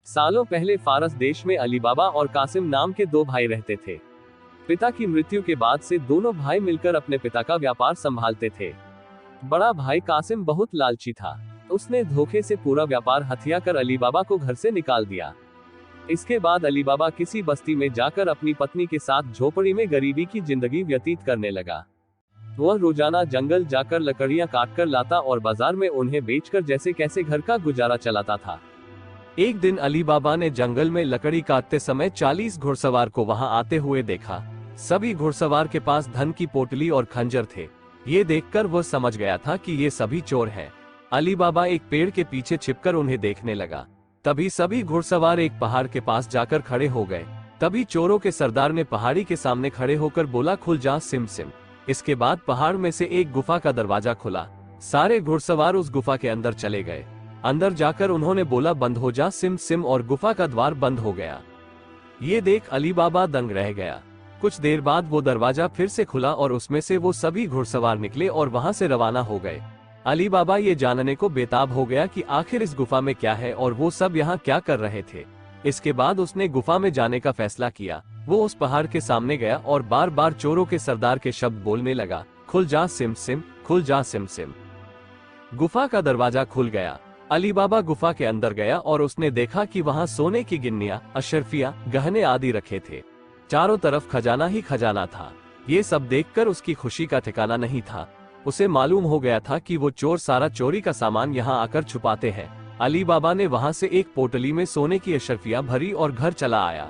सालों पहले फारस देश में अली बाबा और कासिम नाम के दो भाई रहते थे। पिता की मृत्यु के बाद से दोनों भाई मिलकर अपने पिता का व्यापार संभालते थे। बड़ा भाई कासिम बहुत लालची था। उसने धोखे से पूरा व्यापार हथिया कर अली बाबा को घर से निकाल दिया। इसके बाद अली बाबा किसी बस्ती में जाकर अपनी पत्नी के साथ झोपड़ी में गरीबी की जिंदगी व्यतीत करने लगा। वह रोजाना जंगल जाकर लकड़ियां काटकर लाता और बाजार में उन्हें बेचकर जैसे कैसे घर का गुजारा चलाता था। एक दिन अली बाबा ने जंगल में लकड़ी काटते समय 40 घुड़सवार को वहां आते हुए देखा। सभी घुड़सवार के पास धन की पोटली और खंजर थे। ये देखकर वह समझ गया था कि ये सभी चोर हैं। अली बाबा एक पेड़ के पीछे छिपकर उन्हें देखने लगा। तभी सभी घुड़सवार एक पहाड़ के पास जाकर खड़े हो गए। तभी चोरों के सरदार ने पहाड़ी के सामने खड़े होकर बोला, खुल जा सिम सिम। इसके बाद पहाड़ में से एक गुफा का दरवाजा खुला। सारे घुड़सवार उस गुफा के अंदर चले गए। अंदर जाकर उन्होंने बोला, बंद हो जा सिम सिम, और गुफा का द्वार बंद हो गया। ये देख अली बाबा दंग रह गया। कुछ देर बाद वो दरवाजा फिर से खुला और उसमें से वो सभी घुड़सवार निकले और वहां से रवाना हो गए। अली बाबा ये जानने को बेताब हो गया कि आखिर इस गुफा में क्या है और वो सब यहाँ क्या कर रहे थे। इसके बाद उसने गुफा में जाने का फैसला किया। वो उस पहाड़ के सामने गया और बार बार चोरों के सरदार के शब्द बोलने लगा, खुल जा सिम सिम, खुल जा सिम सिम। गुफा का दरवाजा खुल गया। अली बाबा गुफा के अंदर गया और उसने देखा कि वहां सोने की गिन्नियां, अशरफियां, गहने आदि रखे थे। चारों तरफ खजाना ही खजाना था। ये सब देखकर उसकी खुशी का ठिकाना नहीं था। उसे मालूम हो गया था कि वो चोर सारा चोरी का सामान यहाँ आकर छुपाते हैं। अली बाबा ने वहां से एक पोटली में सोने की अशरफियां भरी और घर चला आया।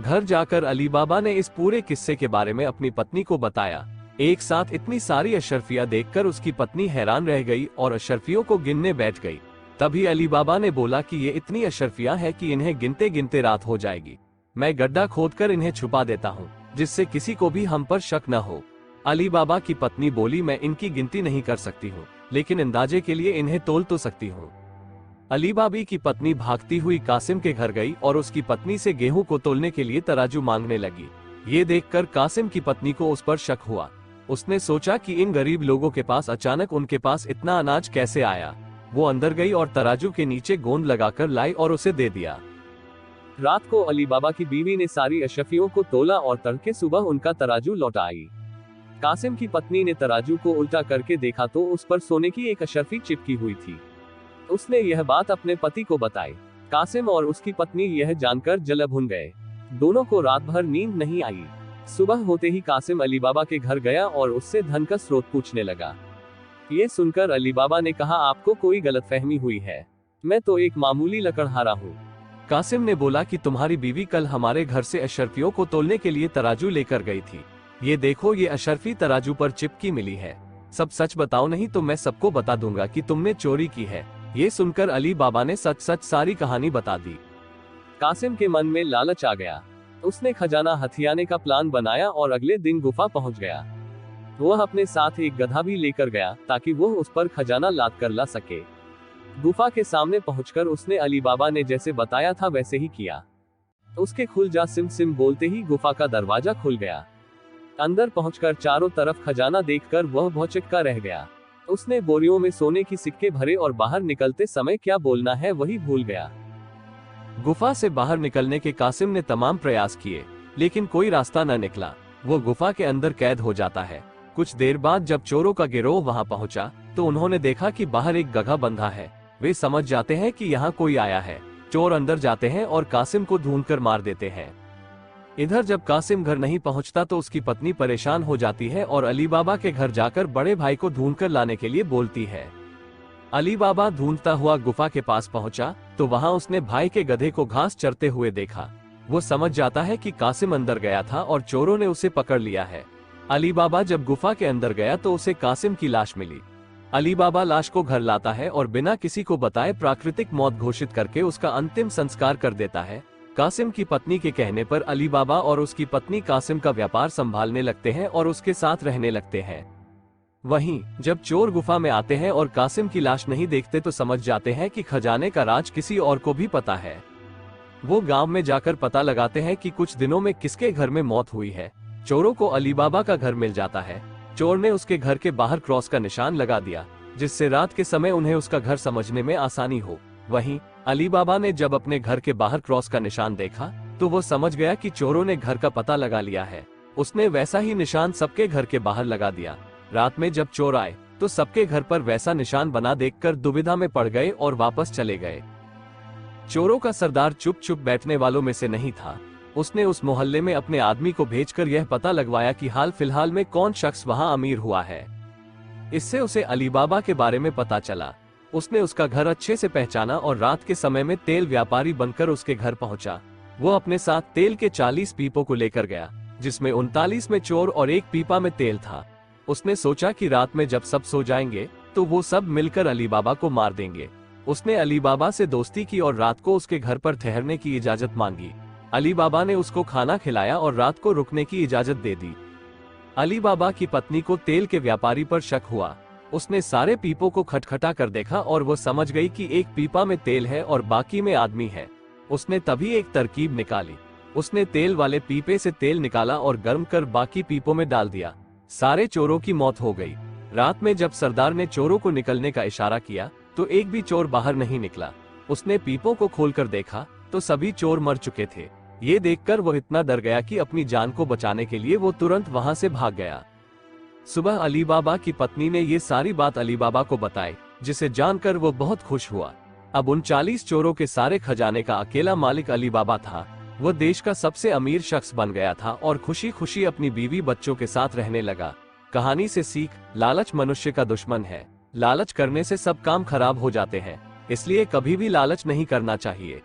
घर जाकर अली बाबा ने इस पूरे किस्से के बारे में अपनी पत्नी को बताया। एक साथ इतनी सारी अशरफियां देखकर उसकी पत्नी हैरान रह गई और अशरफियों को गिनने बैठ गई। तभी अली बाबा ने बोला कि ये इतनी अशरफियां हैं कि इन्हें गिनते गिनते रात हो जाएगी। मैं गड्ढा खोदकर इन्हें छुपा देता हूँ, जिससे किसी को भी हम पर शक न हो। अली बाबा की पत्नी बोली, मैं इनकी गिनती नहीं कर सकती हूँ, लेकिन अंदाजे के लिए इन्हें तोल तो सकती हूँ। अली बाबी की पत्नी भागती हुई कासिम के घर गई और उसकी पत्नी से गेहूं को तोलने के लिए तराजू मांगने लगी। ये देखकर कासिम की पत्नी को उस पर शक हुआ। उसने सोचा कि इन गरीब लोगों के पास अचानक उनके पास इतना अनाज कैसे आया। वो अंदर गई और तराजू के नीचे गोंद लगाकर लाई और उसे दे दिया। रात को अली बाबा की बीवी ने सारी अशरफियों को तोला और तड़के सुबह उनका तराजू लौटा आई। कासिम की पत्नी ने तराजू को उल्टा करके देखा तो उस पर सोने की एक अशरफी चिपकी हुई थी। उसने यह बात अपने पति को बताई। कासिम और उसकी पत्नी यह जानकर जल भुन गए। दोनों को रात भर नींद नहीं आई। सुबह होते ही कासिम अली बाबा के घर गया और उससे धन का स्रोत पूछने लगा। ये सुनकर अली बाबा ने कहा, आपको कोई गलतफहमी हुई है, मैं तो एक मामूली लकड़हारा हूँ। कासिम ने बोला कि तुम्हारी बीवी कल हमारे घर से अशरफियों को तोलने के लिए तराजू लेकर गई थी। ये देखो, ये अशरफी तराजू पर चिपकी मिली है। सब सच बताओ, नहीं तो मैं सबको बता दूंगा कि तुमने चोरी की है। ये सुनकर अली बाबा ने सच सच सारी कहानी बता दी। कासिम के मन में लालच आ गया। उसने खजाना हथियाने का प्लान बनाया और अगले दिन गुफा पहुंच गया। वह अपने साथ एक गधा भी लेकर गया ताकि वह उस पर खजाना लाद कर ला सके। गुफा के सामने पहुंचकर उसने अली बाबा ने जैसे बताया था वैसे ही किया। उसके खुल जा सिम सिम बोलते ही गुफा का दरवाजा खुल गया। अंदर पहुंचकर चारों तरफ खजाना देखकर वह भौचक्का रह गया। उसने बोरियों में सोने की सिक्के भरे और बाहर निकलते समय क्या बोलना है वही भूल गया। गुफा से बाहर निकलने के कासिम ने तमाम प्रयास किए, लेकिन कोई रास्ता न निकला। वो गुफा के अंदर कैद हो जाता है। कुछ देर बाद जब चोरों का गिरोह वहां पहुंचा तो उन्होंने देखा कि बाहर एक गधा बंधा है। वे समझ जाते हैं कि यहाँ कोई आया है। चोर अंदर जाते हैं और कासिम को ढूंढकर मार देते हैं। इधर जब कासिम घर नहीं पहुंचता तो उसकी पत्नी परेशान हो जाती है और अली बाबा के घर जाकर बड़े भाई को ढूंढकर लाने के लिए बोलती है। अली बाबा ढूंढता हुआ गुफा के पास पहुंचा तो वहां उसने भाई के गधे को घास चरते हुए देखा। वो समझ जाता है कि कासिम अंदर गया था और चोरों ने उसे पकड़ लिया है। अली बाबा जब गुफा के अंदर गया तो उसे कासिम की लाश मिली। अली बाबा लाश को घर लाता है और बिना किसी को बताए प्राकृतिक मौत घोषित करके उसका अंतिम संस्कार कर देता है। कासिम की पत्नी के कहने पर अली बाबा और उसकी पत्नी कासिम का व्यापार संभालने लगते हैं और उसके साथ रहने लगते हैं। वहीं जब चोर गुफा में आते हैं और कासिम की लाश नहीं देखते तो समझ जाते हैं कि खजाने का राज किसी और को भी पता है। वो गांव में जाकर पता लगाते हैं कि कुछ दिनों में किसके घर में मौत हुई है। चोरों को अली बाबा का घर मिल जाता है। चोर ने उसके घर के बाहर क्रॉस का निशान लगा दिया, जिससे रात के समय उन्हें उसका घर समझने में आसानी हो। वहीं अली बाबा ने जब अपने घर के बाहर क्रॉस का निशान देखा तो वो समझ गया कि चोरों ने घर का पता लगा लिया है। उसने वैसा ही निशान सबके घर के बाहर लगा दिया। रात में जब चोर आए तो सबके घर पर वैसा निशान बना देखकर दुविधा में पड़ गए और वापस चले गए। चोरों का सरदार चुप चुप बैठने वालों में से नहीं था। उसने उस मोहल्ले में अपने आदमी को भेजकर यह पता लगवाया कि हाल फिलहाल में कौन शख्स वहां अमीर हुआ है। इससे उसे अली बाबा के बारे में पता चला। उसने उसका घर अच्छे से पहचाना और रात के समय में तेल व्यापारी बनकर उसके घर पहुंचा। वो अपने साथ तेल के 40 पीपों को लेकर गया, जिसमें 39 में चोर और एक पीपा में तेल था। उसने सोचा कि रात में जब सब सो जाएंगे तो वो सब मिलकर अली बाबा को मार देंगे। उसने अली बाबा से दोस्ती की और रात को उसके घर पर ठहरने की इजाजत मांगी। अली बाबा ने उसको खाना खिलाया और रात को रुकने की इजाजत दे दी। अली बाबा की पत्नी को तेल के व्यापारी पर शक हुआ। उसने सारे पीपों को खटखटा कर देखा और वो समझ गई कि एक पीपा में तेल है और बाकी में आदमी है। उसने तभी एक तरकीब निकाली। उसने तेल वाले पीपे से तेल निकाला और गर्म कर बाकी पीपों में डाल दिया। सारे चोरों की मौत हो गई। रात में जब सरदार ने चोरों को निकलने का इशारा किया तो एक भी चोर बाहर नहीं निकला। उसने पीपों को खोलकर देखा तो सभी चोर मर चुके थे। ये देखकर वो इतना डर गया कि अपनी जान को बचाने के लिए वो तुरंत वहां से भाग गया। सुबह अली बाबा की पत्नी ने ये सारी बात अली बाबा को बताई, जिसे जानकर वो बहुत खुश हुआ। अब उन 40 चोरों के सारे खजाने का अकेला मालिक अली बाबा था। वो देश का सबसे अमीर शख्स बन गया था और खुशी खुशी अपनी बीवी बच्चों के साथ रहने लगा। कहानी से सीख, लालच मनुष्य का दुश्मन है। लालच करने से सब काम खराब हो जाते हैं, इसलिए कभी भी लालच नहीं करना चाहिए।